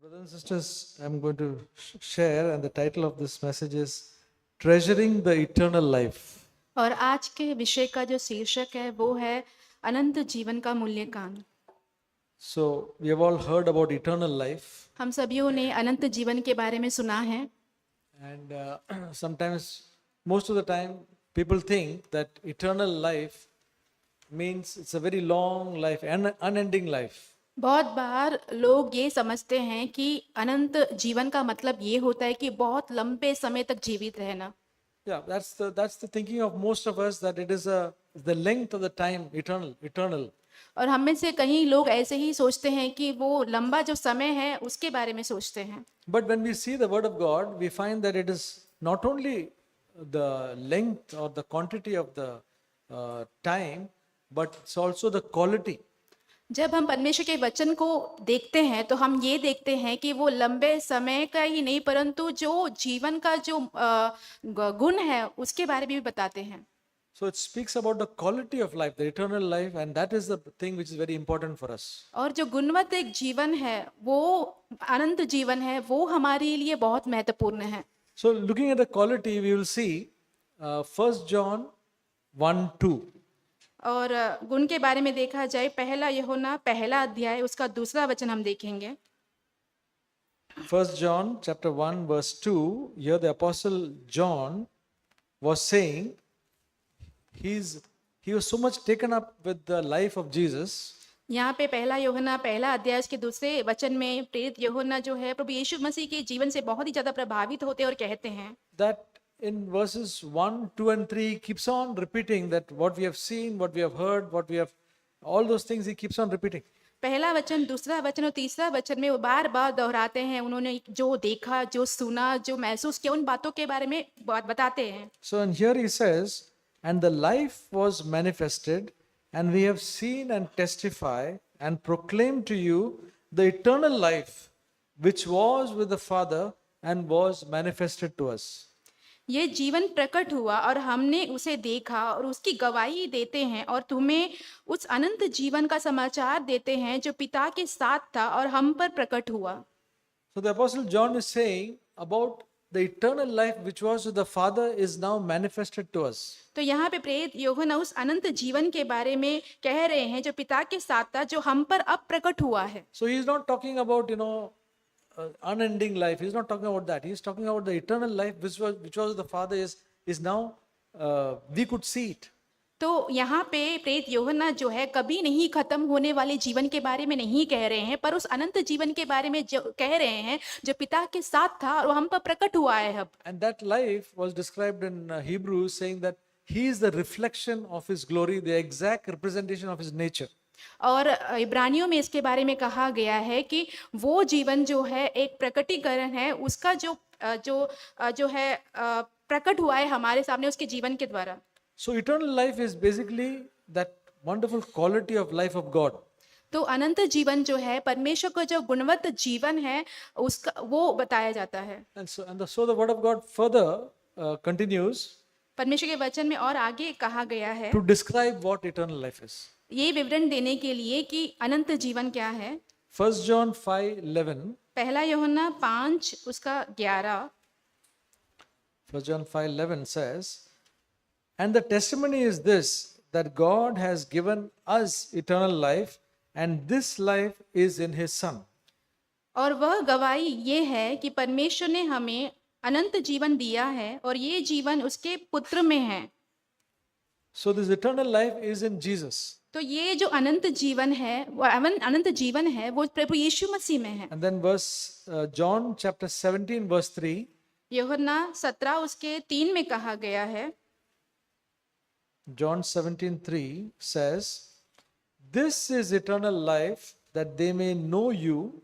Brothers and sisters, I'm going to share, and the title of this message is Treasuring the Eternal Life. और आज के विषय का जो शीर्षक है वो है अनंत जीवन का मूल्यांकन। So, we have all heard about eternal life, हम सभीयों ने अनंत जीवन के बारे में सुना है and sometimes, most of the time, people think that eternal life means it's a very long life, unending life. बहुत बार लोग ये समझते हैं कि अनंत जीवन का मतलब ये होता है कि बहुत लंबे समय तक जीवित रहना। Yeah, that's the thinking of most of us, that it is the length of the time, eternal. और हम में से कई लोग ऐसे ही सोचते हैं कि वो लंबा जो समय है उसके बारे में सोचते हैं। But when we see the Word of God, we find that it is not only the length or the quantity of the time, but it's also the quality. जब हम परमेश्वर के वचन को देखते हैं तो हम ये देखते हैं कि वो लंबे समय का ही नहीं परंतु जो जीवन का जो गुण है उसके बारे में भी बताते हैं। So it speaks about the quality of life, the eternal life, and that is the thing which is very important for us. और जो गुणवत्ता एक जीवन है वो अनंत जीवन है वो हमारे लिए बहुत महत्वपूर्ण है। So looking at the quality, we will see 1 John 1:2. और गुण के बारे में देखा जाए पहला यूहन्ना पहला अध्याय उसका दूसरा वचन हम देखेंगे। 1 John chapter 1 verse 2, here the apostle John was saying, he was so much taken up with the life of Jesus. यहाँ पे पहला यूहन्ना पहला अध्याय उसके दूसरे वचन में प्रेरित यूहन्ना जो है प्रभु यीशु मसीह के जीवन से बहुत ही ज्यादा प्रभावित होते और कहते हैं That in verses 1, 2 and 3 he keeps on repeating that what we have seen, what we have heard, what we have, all those things he keeps on repeating. पहला वचन दूसरा वचन और तीसरा वचन में वो बार बार दोहराते हैं उन्होंने जो देखा जो सुना जो महसूस किया उन बातों के बारे में बताते हैं। So and here he says, and the life was manifested, and we have seen and testify and proclaim to you the eternal life which was with the Father and was manifested to us. ये जीवन प्रकट हुआ और हमने उसे देखा और उसकी गवाही देते हैं और तुम्हें उस अनंत जीवन का समाचार देते हैं जो पिता के साथ था और हम पर प्रकट हुआ। So the apostle John is saying about the eternal life which was with the Father is now manifested to us. तो यहाँ पे प्रेरित यूहन्ना उस अनंत जीवन के बारे में कह रहे हैं जो पिता के साथ था जो हम पर अब प्रकट हुआ है। So he is not talking about unending life. He is not talking about that. He is talking about the eternal life which was with the Father is now we could see it. तो यहाँ पे प्रेरित यूहन्ना जो है कभी नहीं खत्म होने वाले जीवन के बारे में नहीं कह रहे हैं पर उस अनंत जीवन के बारे में जो कह रहे हैं जो पिता के साथ था और वो हम पर प्रकट हुआ है अब। And that life was described in Hebrews, saying that he is the reflection of his glory, the exact representation of his nature. और इब्रानियों में इसके बारे में कहा गया है कि वो जीवन जो है एक प्रकटीकरण है उसका जो है प्रकट हुआ है हमारे सामने उसके जीवन के द्वारा। So eternal life is basically that wonderful quality of life of God. तो अनंत जीवन जो है परमेश्वर का जो गुणवत्ता जीवन है उसका वो बताया जाता है। And so the word of God further continues परमेश्वर के वचन में और आगे कहा गया है to describe what eternal life is. ये विवरण देने के लिए कि अनंत जीवन क्या है। 1 John 5:11. पहला यूहन्ना 5 उसका 11 1 John 5:11 says, and the testimony is this, that God has given us eternal life, and this life is in his Son. और वह गवाही ये है कि परमेश्वर ने हमें अनंत जीवन दिया है और ये जीवन उसके पुत्र में है। So this eternal life is in Jesus. तो ये जो अनंत जीवन है वो अनंत जीवन है वो प्रभु यीशु मसीह में है। And then John chapter 17 verse 3. यूहन्ना 17 उसके 3 में कहा गया है। John 17:3 says, this is eternal life, that they may know you,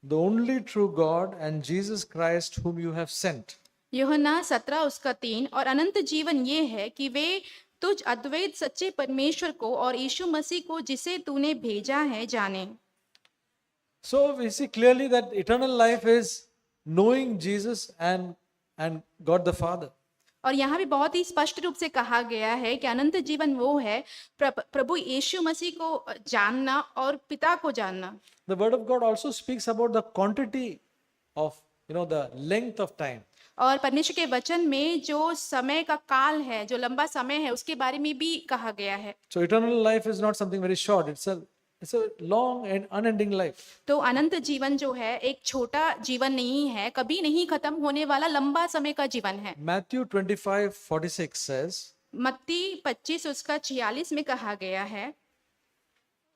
the only true God, and Jesus Christ whom you have sent. यूहन्ना 17 उसका 3 और अनंत जीवन ये है कि वे तुझ अद्वैत सच्चे परमेश्वर को और यीशु मसीह को जिसे तूने भेजा है जाने। So we see clearly that eternal life is knowing Jesus and God the Father. और यहाँ भी बहुत ही स्पष्ट रूप से कहा गया है कि अनंत जीवन वो है प्रभु यीशु मसीह को जानना और पिता को जानना। The word of God also speaks about the quantity of, the length of time. और परमेश्वर के वचन में जो समय का काल है, जो लंबा समय है, उसके बारे में भी कहा गया है। So eternal life is not something very short. It's a long and unending life. तो अनंत जीवन जो है एक छोटा जीवन नहीं है, कभी नहीं खत्म होने वाला लंबा समय का जीवन है। Matthew 25:46 says, मत्ती 25 उसका 46 में कहा गया है,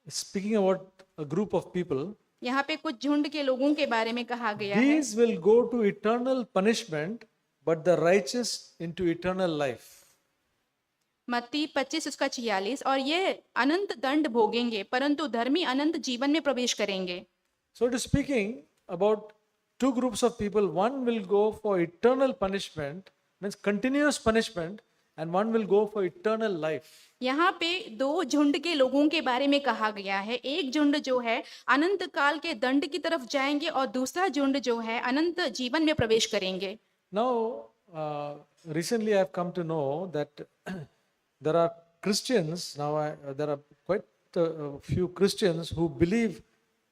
speaking about a group of people, यहाँ पे कुछ झुंड के लोगों के बारे में कहा गया है। these will go to eternal punishment, but the righteous into eternal life. मत्ती 25 उसका 46, और ये अनंत दंड भोगेंगे परंतु धर्मी अनंत जीवन में प्रवेश करेंगे। So it is speaking about two groups of people. One will go for eternal punishment, means continuous punishment, and one will go for eternal life. यहाँ पे दो झुंड के लोगों के बारे में कहा गया है। एक झुंड जो है अनंत काल के दंड की तरफ जाएंगे और दूसरा झुंड जो है अनंत जीवन में प्रवेश करेंगे। Now, recently I have come to know that there are Christians, there are quite a few Christians who believe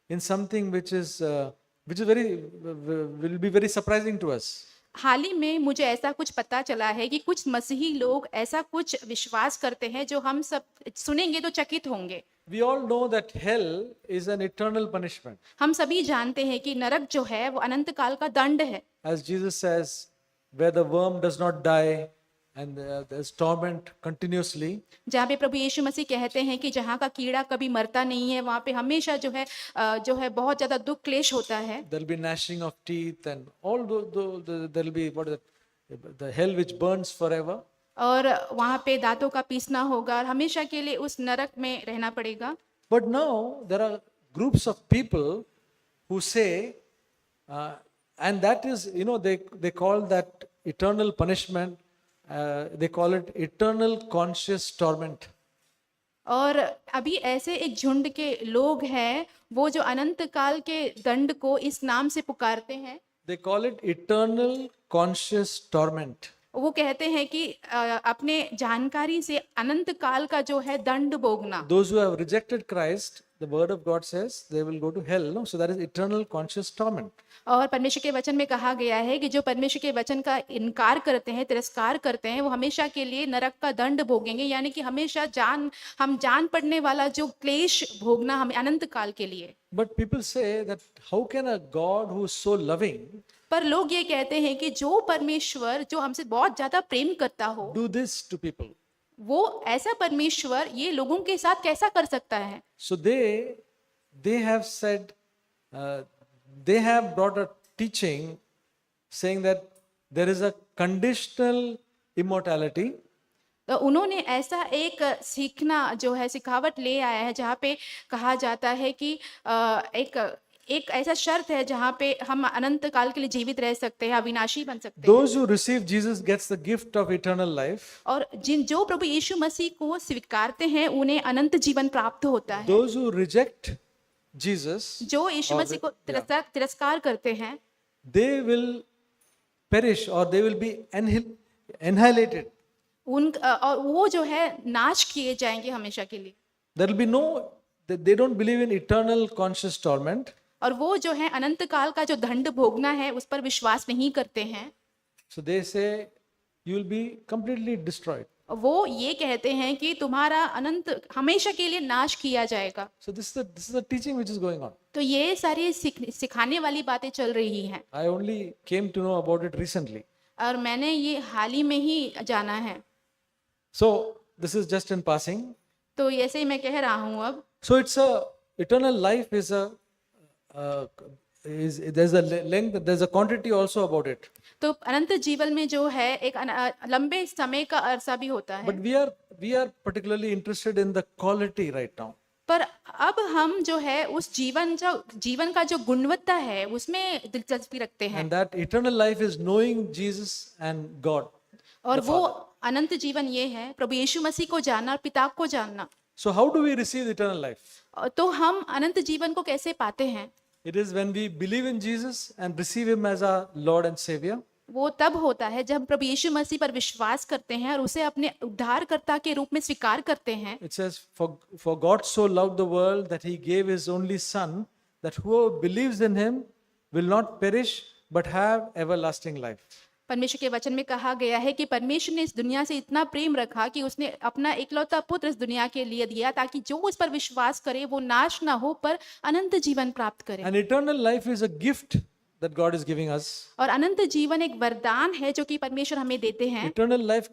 in something which is will be very surprising to us. हाल ही में मुझे ऐसा कुछ पता चला है कि कुछ मसीही लोग ऐसा कुछ विश्वास करते हैं जो हम सब सुनेंगे तो चकित होंगे। We all know that hell is an eternal punishment. हम सभी जानते हैं कि नरक जो है वो अनंत काल का दंड है। As Jesus says, where the worm does not die and there's torment continuously. जहाँ पे प्रभु यीशु मसीह कहते हैं कि जहाँ का कीड़ा कभी मरता नहीं है, वहाँ पे हमेशा जो है बहुत ज्यादा दुख क्लेश होता है। There'll be gnashing of teeth and all there'll be the hell which burns forever. और वहाँ पे दांतों का पीसना होगा और हमेशा के लिए उस नरक में रहना पड़ेगा। But now there are groups of people who say, and that is, they call that eternal punishment, they call it eternal conscious torment. और अभी ऐसे एक झुंड के लोग हैं वो जो अनंत काल के दंड को इस नाम से पुकारते हैं। They call it eternal conscious torment. वो कहते हैं कि अपने जानकारी से अनंत काल का जो है दंड भोगना। Those who have rejected Christ, the word of God says they will go to hell. No? So that is eternal conscious torment. और परमेश्वर के वचन में कहा गया है कि जो परमेश्वर के वचन का इनकार करते हैं, तिरस्कार करते हैं, वो हमेशा के लिए नरक का दंड भोगेंगे, यानी कि हमेशा हम जान पड़ने वाला जो क्लेश भोगना हमें अनंत काल के लिए। But people say that how can a God who is so loving पर लोग ये कहते हैं कि जो परमेश्वर जो हमसे बहुत ज्यादा प्रेम करता हो, do this to people? वो ऐसा परमेश्वर ये लोगों के साथ कैसा कर सकता है? So they have said, they have brought a teaching saying that there is a conditional immortality. तो उन्होंने ऐसा एक सीखना जो है सिखावट ले आया है जहाँ पे कहा जाता है कि एक ऐसा शर्त है जहाँ पे हम अनंत काल के लिए जीवित रह सकते हैं, अविनाशी बन सकते हैं। Those who receive Jesus gets the gift of eternal life. और जो प्रभु यीशु मसीह को स्वीकारते हैं उन्हें अनंत जीवन प्राप्त होता है। Those who reject Jesus, जो यीशु मसीह को तिरस्कार करते हैं, they will perish or they will be annihilated. और वो जो है नाश किए जाएंगे हमेशा के लिए। There will be they don't believe in eternal conscious torment. और वो जो है अनंत काल का जो दंड भोगना है उस पर विश्वास नहीं करते हैं। So they say you will be completely destroyed. वो ये कहते हैं कि तुम्हारा अनंत हमेशा के लिए नाश किया जाएगा। So this is the teaching which is going on. तो ये सारी सिखाने वाली बातें चल रही हैं। I only came to know about it recently. और मैंने ये हाल ही में ही जाना है। So this is just in passing. तो ऐसे ही मैं कह रहा हूँ अब। So it's eternal life is there's a length, there's a quantity also about it. तो अनंत जीवन में जो है एक लंबे समय का अरसा भी होता है। But we are particularly interested in the quality right now. पर अब हम जो है उस जीवन का जो गुणवत्ता है उसमें दिलचस्पी रखते हैं। And that eternal life is knowing Jesus and God. और वो अनंत जीवन ये है प्रभु यीशु मसीह को जानना और पिता को जानना। So how do we receive eternal life? तो हम अनंत जीवन को कैसे पाते हैं? It is when we believe in Jesus and receive him as our Lord and Savior. वो तब होता है जब हम प्रभु यीशु मसीह पर विश्वास करते हैं और उसे अपने उद्धारकर्ता के रूप में स्वीकार करते हैं। It says, for God so loved the world that he gave his only Son, that whoever believes in him will not perish but have everlasting life. परमेश्वर के वचन में कहा गया है कि परमेश्वर ने इस दुनिया से इतना प्रेम रखा कि उसने अपना इकलौता पुत्र इस दुनिया के लिए दिया, ताकि जो उस पर विश्वास करे वो नाश ना हो पर अनंत जीवन प्राप्त करे। And eternal life is a gift that God is giving us. और अनंत जीवन एक वरदान है जो कि परमेश्वर हमें देते हैं। Eternal life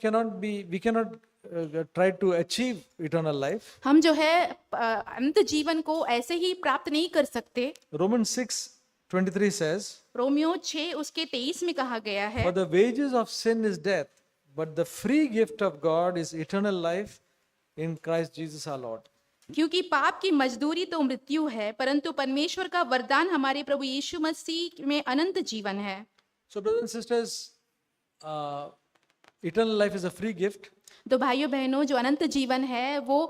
we cannot try to achieve eternal life. हम जो है अनंत जीवन को ऐसे ही प्राप्त नहीं कर सकते। Romans 6:23 says, रोमियो 6 उसके 23 में कहा गया है, for the wages of sin is death, but the free gift of God is eternal life in Christ Jesus our Lord. क्योंकि पाप की मजदूरी तो मृत्यु है, परंतु परमेश्वर का वरदान हमारे प्रभु यीशु मसीह में अनंत जीवन है। So brothers and sisters, eternal life is a free gift. तो भाइयों बहनों, जो अनंत जीवन है वो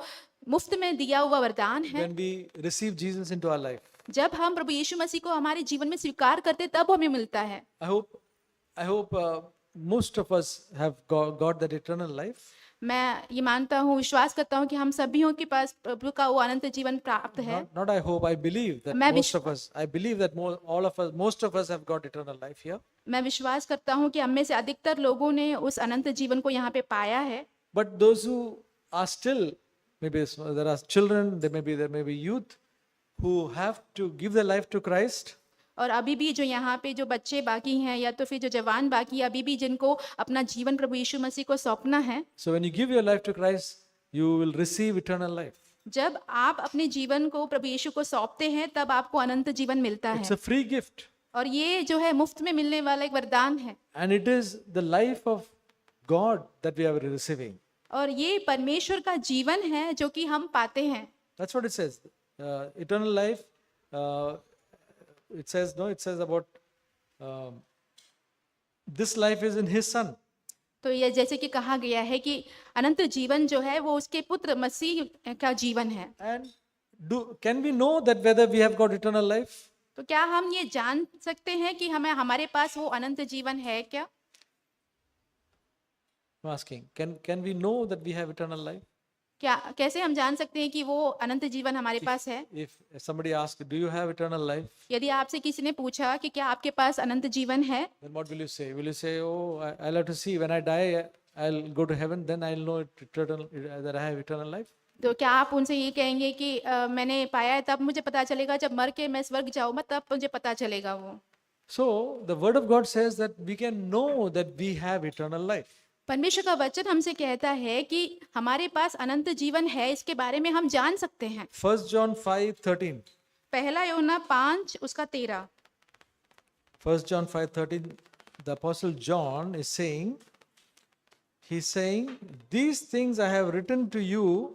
मुफ्त में दिया हुआ वरदान है। When we receive Jesus into our life, जब हम प्रभु यीशु मसीह को हमारे जीवन में स्वीकार करते तब हमें मिलता है। I hope most of us have got that eternal life. मैं ये मानता हूँ, विश्वास करता हूँ कि हम सभी के पास प्रभु का वो अनंत जीवन प्राप्त है। Not I hope, I believe that मैं most of us, I believe that most of us have got eternal life here. मैं विश्वास करता हूँ कि हम में से अधिकतर लोगों ने उस अनंत जीवन को यहाँ पे पाया है। But those who are still, maybe there are children, there may be youth who have to give their life to Christ. और अभी भी जो यहाँ पे जो बच्चे बाकी हैं या तो फिर जो जवान बाकी, अभी भी जिनको अपना जीवन प्रभु यीशु मसीह को सौंपना है। So when you give your life to Christ, you will receive eternal life. जब आप अपने जीवन को प्रभु यीशु को सौंपते हैं तब आपको अनंत जीवन मिलता It's है। a free gift. और ये जो है मुफ्त में मिलने वाला एक वरदान है। And it is the life of God that we are receiving. और ये परमेश्वर का जीवन है जो कि हम पाते हैं। That's what it says. Eternal life, it says about this life is in his Son. तो ये जैसे कि कहा गया है कि अनंत जीवन जो है वो उसके पुत्र मसीह का जीवन है। And can we know that whether we have got eternal life? तो क्या हम ये जान सकते हैं कि हमारे पास वो अनंत जीवन है क्या? I'm asking. Can we know that we have eternal life? क्या कैसे हम जान सकते हैं कि वो अनंत जीवन हमारे पास है? If somebody asks, do you have eternal life? यदि आपसे किसी ने पूछा कि क्या आपके पास अनंत जीवन है, Then what will you say? Will you say, oh, I'll have to see when I die, I'll go to heaven, then I'll know that I have eternal life? तो क्या आप उनसे ये कहेंगे कि मैंने पाया है तब मुझे पता चलेगा, जब मर के मैं स्वर्ग जाऊंगा तब मुझे पता चलेगा वो? So the word of God says that we can know that we have eternal life. परमेश्वर का वचन हमसे कहता है कि हमारे पास अनंत जीवन है, इसके बारे में हम जान सकते हैं। 1 John 5:13. पहला यूहन्ना 5 उसका 13। 1 John 5:13, the apostle John is saying, he's saying, these things I have written to you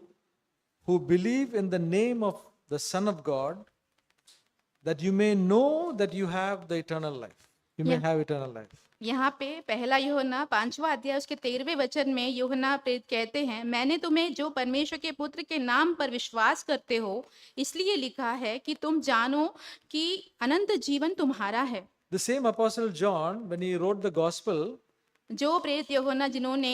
who believe in the name of the Son of God, that you may know that you have the eternal life. You may have eternal life. यहाँ पे पहला यूहन्ना 5वां अध्याय उसके 13वें वचन में यूहन्ना प्रेरित कहते हैं, मैंने तुम्हें जो परमेश्वर के पुत्र के नाम पर विश्वास करते हो इसलिए लिखा है कि तुम जानो कि अनंत जीवन तुम्हारा है। The same apostle John, when he wrote the gospel, जो प्रेरित यूहन्ना जिन्होंने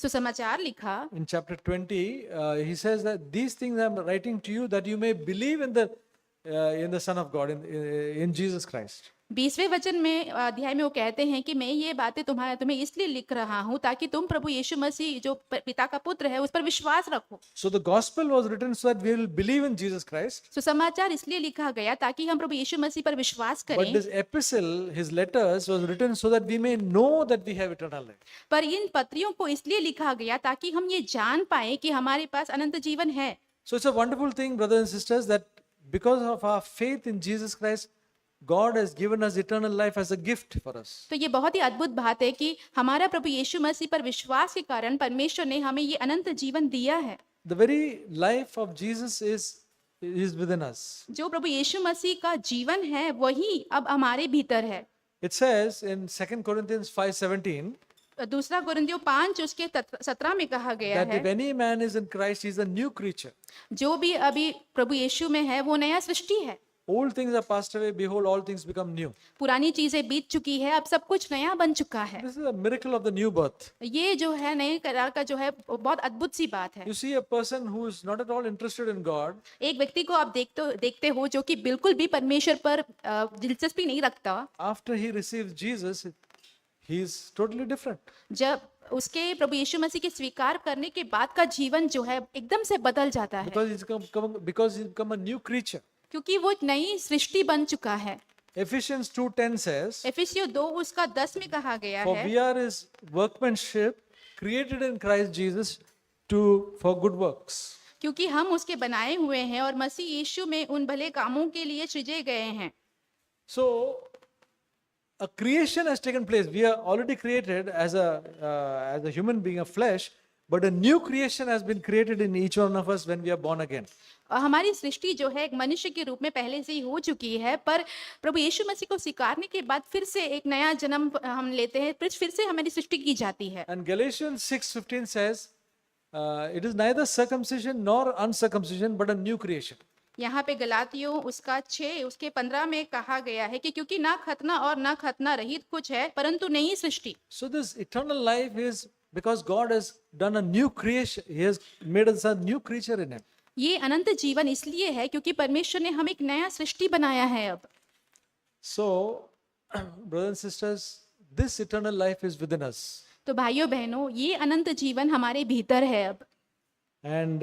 सुसमाचार लिखा, in chapter 20, he says that these things I am writing to you that you may believe in the Son of God, in Jesus Christ. 20वें वचन में अध्याय में वो कहते हैं कि मैं ये बातें तुम्हें इसलिए लिख रहा हूँ ताकि तुम प्रभु यीशु मसीह जो पिता का पुत्र है उस पर विश्वास रखो। So the gospel was written so that we will believe in Jesus Christ. सुसमाचार इसलिए लिखा गया ताकि हम प्रभु यीशु मसीह पर विश्वास But करें। this epistle, his letters, was written so that we may know that we have eternal life. पर इन पत्रियों को इसलिए लिखा गया ताकि हम ये जान पाए कि हमारे पास अनंत जीवन है। So it's a wonderful thing, brothers and sisters, that because of our faith in Jesus Christ, God has given us eternal life as a gift for us. तो ये बहुत ही अद्भुत बात है कि हमारा प्रभु यीशु मसीह पर विश्वास के कारण परमेश्वर ने हमें ये अनंत जीवन दिया है। The very life of Jesus is within us. जो प्रभु यीशु मसीह का जीवन है वही अब हमारे भीतर है। It says in 2 Corinthians 5:17 दूसरा कुरिन्थियों 5 उसके 17 में कहा गया that if है, any man is in Christ, he is a new creature. जो भी अभी प्रभु यीशु में है वो नया सृष्टि है। old things are passed away, behold, all things become new. पुरानी चीजें बीत चुकी है, अब सब कुछ नया बन चुका है। This is a miracle of the new birth. ये जो है नए करार का जो है वो बहुत अद्भुत सी बात है। You see a person who is not at all interested in God, एक व्यक्ति को आप देखते हो जो कि बिल्कुल भी परमेश्वर पर दिलचस्पी नहीं रखता, after he receives Jesus, he is totally different. जब उसके प्रभु यीशु मसीह के स्वीकार करने के बाद का जीवन जो है एकदम से बदल जाता है, Because he's become a new creature. क्योंकि वो एक नई सृष्टि बन चुका है। Ephesians 2:10 says, एफिसियों 2 उसका 10 में कहा गया for है, we are his workmanship, created in Christ Jesus for good works. क्योंकि हम उसके बनाए हुए हैं और मसीह यीशु में उन भले कामों के लिए सृजे गए हैं। So a creation has taken place. We are already created as a human being of flesh, but a new creation has been created in each one of us when we are born again. और हमारी सृष्टि जो है एक मनुष्य के रूप में पहले से ही हो चुकी है, पर प्रभु यीशु मसीह को स्वीकारने के बाद फिर से एक नया जन्म हम लेते हैं, फिर से हमारी सृष्टि की जाती है। And Galatians 6:15 says, it is neither circumcision nor uncircumcision, but a new creation. यहाँ पे गलातियों उसका 6 उसके 15 में कहा गया है कि क्योंकि ना खतना और ना खतना रहित कुछ है, परंतु नई सृष्टि। So this eternal life is because God has done a new creation. He has made us a new creature in Him. ये अनंत जीवन इसलिए है क्योंकि परमेश्वर ने हम एक नया सृष्टि बनाया है अब। So, brothers and sisters, this eternal life is within us. तो भाइयों बहनों, ये अनंत जीवन हमारे भीतर है अब। And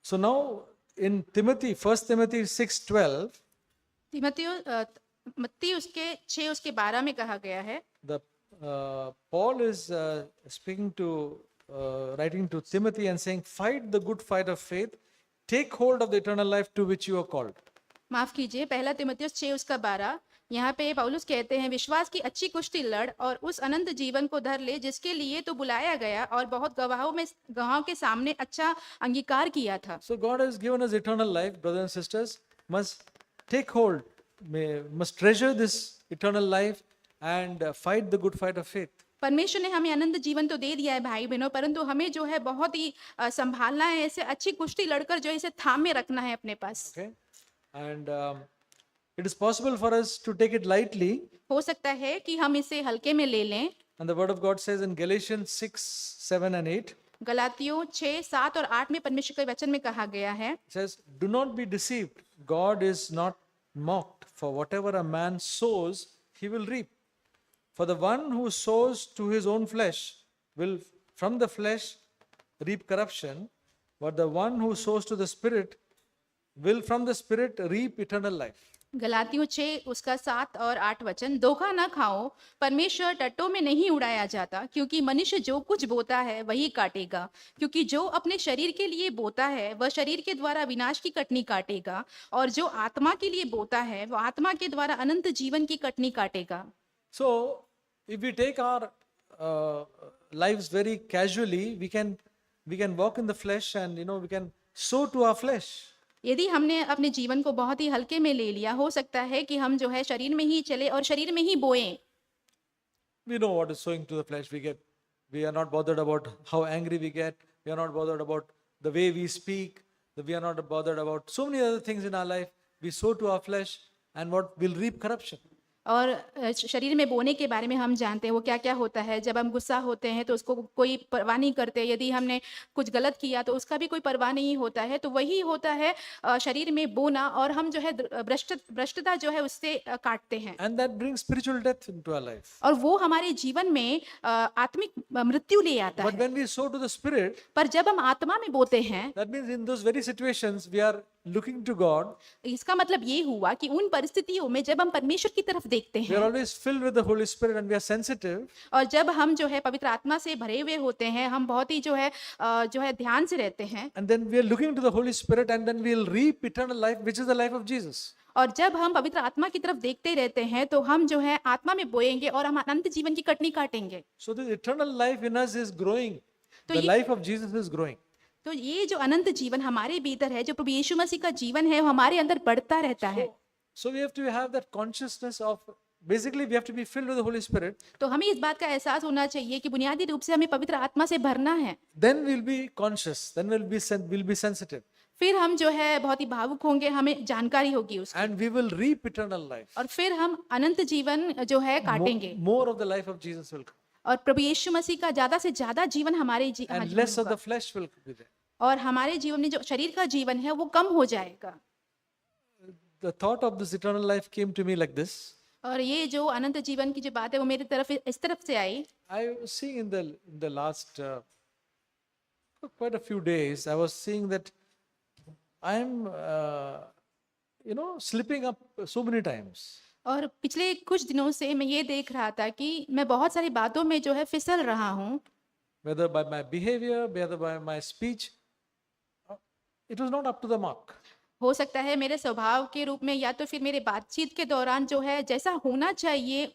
so now in Timothy, 1 Timothy 6:12, मत्ती उसके 6 उसके 12 में कहा गया है, the Paul is speaking to writing to Timothy and saying, fight the good fight of faith, take hold of the eternal life to which you are called. माफ कीजिए, पहला तीमुथियुस 6 उसका 12, यहाँ पे पौलुस कहते हैं, विश्वास की अच्छी कुश्ती लड़ और उस अनंत जीवन को धर ले जिसके लिए तो बुलाया गया और बहुत गवाहों के सामने अच्छा अंगीकार किया था। So God has given us eternal life, brothers and sisters. Must take hold, must treasure this eternal life and fight the good fight of faith. परमेश्वर ने हमें अनंत जीवन तो दे दिया है भाई बहनों, परंतु हमें जो है बहुत ही संभालना है, ऐसे अच्छी कुश्ती लड़कर जो है इसे थाम में रखना है अपने पास। Okay, and it is possible for us to take it lightly. हो सकता है कि हम इसे हल्के में ले लें। And the word of God says in Galatians 6:7-8, गलातियों 6, 7 और 8 में परमेश्वर के वचन में कहा गया है, it says, do not be deceived. God is not mocked. For whatever a man sows, he will reap. For the one who sows to his own flesh will from the flesh reap corruption, but the one who sows to the Spirit will from the Spirit reap eternal life. गलातियों 6 उसका 7 और 8 वचन, धोखा न खाओ, परमेश्वर टट्टों में नहीं उड़ाया जाता, क्योंकि मनुष्य जो कुछ बोता है वही काटेगा। क्योंकि जो अपने शरीर के लिए बोता है वह शरीर के द्वारा विनाश की कटनी काटेगा, और जो आत्मा के लिए बोता है वह आत्मा के द्वारा अनंत जीवन की कटनी काटेगा। So, if we take our lives very casually, we can walk in the flesh and we can sow to our flesh. यदि हमने अपने जीवन को बहुत ही हल्के में ले लिया, हो सकता है कि हम जो है शरीर में ही चले और शरीर में ही बोएं। We know what is sowing to the flesh. We are not bothered about how angry we get. We are not bothered about the way we speak. We are not bothered about so many other things in our life. We sow to our flesh and what will reap corruption. और शरीर में बोने के बारे में हम जानते हैं वो क्या क्या होता है। जब हम गुस्सा होते हैं तो उसको कोई परवाह नहीं करते, यदि हमने कुछ गलत किया तो उसका भी कोई परवाह नहीं होता है। तो वही होता है शरीर में बोना, और हम जो है भ्रष्टता जो है उससे काटते हैं, And that brings spiritual death into our life. और वो हमारे जीवन में आत्मिक मृत्यु ले आता But है। when we sow to the Spirit, पर जब हम आत्मा में बोते हैं, that means in those very situations we are looking to God. इसका मतलब ये हुआ कि उन परिस्थितियों में जब हम परमेश्वर की तरफ देखते We are हैं always filled with the Holy Spirit and we are sensitive. और जब हम जो है पवित्र आत्मा से भरे हुए होते हैं, हम बहुत ही जो है ध्यान से रहते हैं, And then we are looking to the Holy Spirit and then we will reap eternal life, which is the life of Jesus. और जब हम पवित्र आत्मा की तरफ देखते रहते हैं तो हम जो है आत्मा में बोएंगे और हम अनंत जीवन की कटनी काटेंगे। So this eternal life in us is growing. तो The ये- life of Jesus is growing. तो ये जो अनंत जीवन हमारे भीतर है, जो प्रभु यीशु मसीह का जीवन है, वो हमारे अंदर बढ़ता रहता है। So we have to have that consciousness of, basically we have to be filled with the Holy Spirit. तो हमें इस बात का एहसास होना चाहिए कि बुनियादी रूप से हमें पवित्र आत्मा से भरना है, Then we'll be conscious. Then we'll be sensitive. फिर हम जो है बहुत ही भावुक होंगे, हमें जानकारी होगी उसकी, and we will reap eternal life. और फिर हम अनंत जीवन जो है काटेंगे, More of the life of Jesus will come, और प्रभु यीशु मसीह का ज्यादा से ज्यादा जीवन हमारे and जीवन less of होगा, the flesh will be there. और हमारे जीवन में जो शरीर का जीवन है वो कम हो जाएगा। The thought of this eternal life came to me like this. और ये जो अनंत जीवन की जो बात है वो मेरी तरफ इस तरफ से आई। I was seeing in the last quite a few days, I was seeing that I'm slipping up so many times. और पिछले कुछ दिनों से मैं ये देख रहा था कि मैं बहुत सारी बातों में जो है फिसल रहा हूँ, Whether by my behavior, whether by my speech, it was not up to the mark. हो सकता है मेरे स्वभाव के रूप में या तो फिर मेरे बातचीत के दौरान जो है जैसा होना चाहिए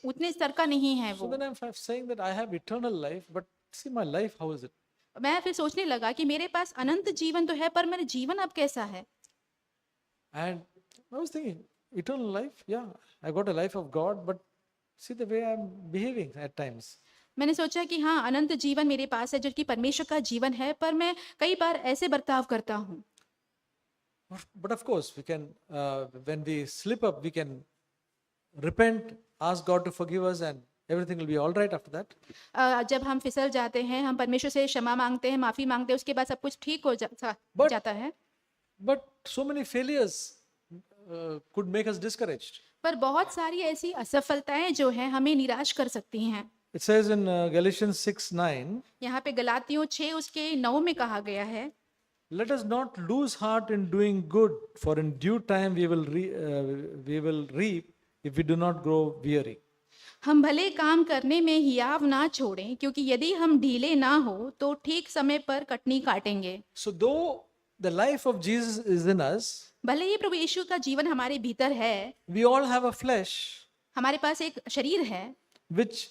उतने स्तर का नहीं है So वो। then I'm saying that I have eternal life, but see my life, how is it? मैं फिर सोचने लगा कि मेरे पास अनंत जीवन तो है पर मेरा जीवन अब कैसा है। And I was thinking, eternal life, yeah, I got a life of God, but see the way I'm behaving at times. मैंने सोचा कि हाँ, अनंत जीवन मेरे पास है जो कि परमेश्वर का जीवन है, पर मैं कई बार ऐसे बर्ताव करता हूँ। But of course, we can, when we slip up, we can repent, ask God to forgive us, and everything will be all right after that. जब हम फिसल जाते हैं, हम परमेश्वर से क्षमा मांगते हैं, माफी मांगते हैं, उसके बाद सब कुछ ठीक हो But- जाता है। But so many failures could make us discouraged. पर बहुत सारी ऐसी असफलताएं जो हैं हमें निराश कर सकती हैं। It says in Galatians 6:9, यहाँ पे गलातियों 6 उसके 9 में कहा गया है, let us not lose heart in doing good, for in due time we will reap if we do not grow weary. हम भले काम करने में हियाव ना छोड़ें, क्योंकि यदि हम ढीले ना हो तो ठीक समय पर कटनी काटेंगे। So though the life of Jesus is in us, भले ही प्रभु यीशु का जीवन हमारे भीतर है, we all have a flesh हमारे पास एक शरीर है which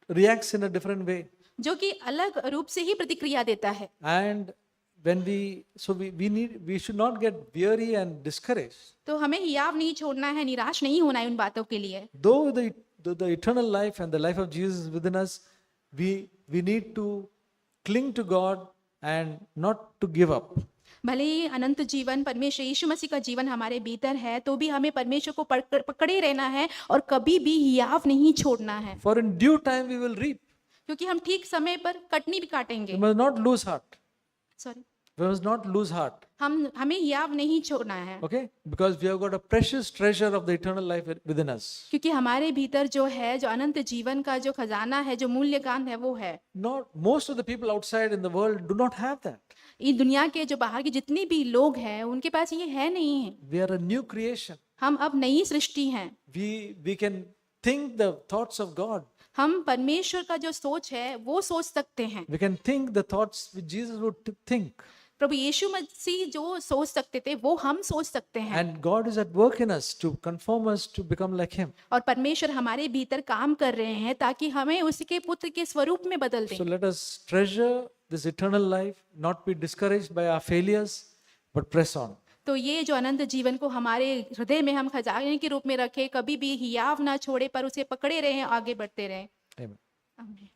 reacts in a different way. जो कि अलग रूप से ही प्रतिक्रिया देता है। And when we should not get weary and discouraged. तो हमें हियाव नहीं छोड़ना है, निराश नहीं होना है उन बातों के लिए। Though the eternal life and the life of Jesus is within us, we need to cling to God and not to give up. भले ही अनंत जीवन परमेश्वर यीशु मसीह का जीवन हमारे भीतर है, तो भी हमें परमेश्वर को पकड़े रहना है और कभी भी हियाव नहीं छोड़ना है, For in due time we will reap. क्योंकि हम ठीक समय पर कटनी भी We काटेंगे। must not lose heart. Sorry, We must not lose heart. हमें हियाव नहीं छोड़ना है, Okay? Because we have got a precious treasure of the eternal life within us. क्योंकि हमारे भीतर जो है, जो अनंत जीवन का जो खजाना है, जो मूल्यवान है, वो है। Most of the people outside in the world do not have that. इस दुनिया के जो बाहर के जितने भी लोग हैं, उनके पास ये है नहीं है। We are a new creation. हम अब नई सृष्टि हैं। We can think the thoughts of God. हम परमेश्वर का जो सोच है वो सोच सकते हैं। We can think the thoughts which Jesus would think. प्रभु यीशु मसीह जो सोच सकते थे वो हम सोच सकते हैं, And God is at work in us to conform us to become like Him. और परमेश्वर हमारे भीतर काम कर रहे हैं ताकि हमें उसके पुत्र के स्वरूप में बदल So दें। let us treasure this eternal life, not be discouraged by our failures, but press on. तो ये जो अनंत जीवन को हमारे हृदय में हम खजाने के रूप में रखें, कभी भी हियाव ना छोड़े पर उसे पकड़े रहें, आगे बढ़ते रहें। Amen. आमीन।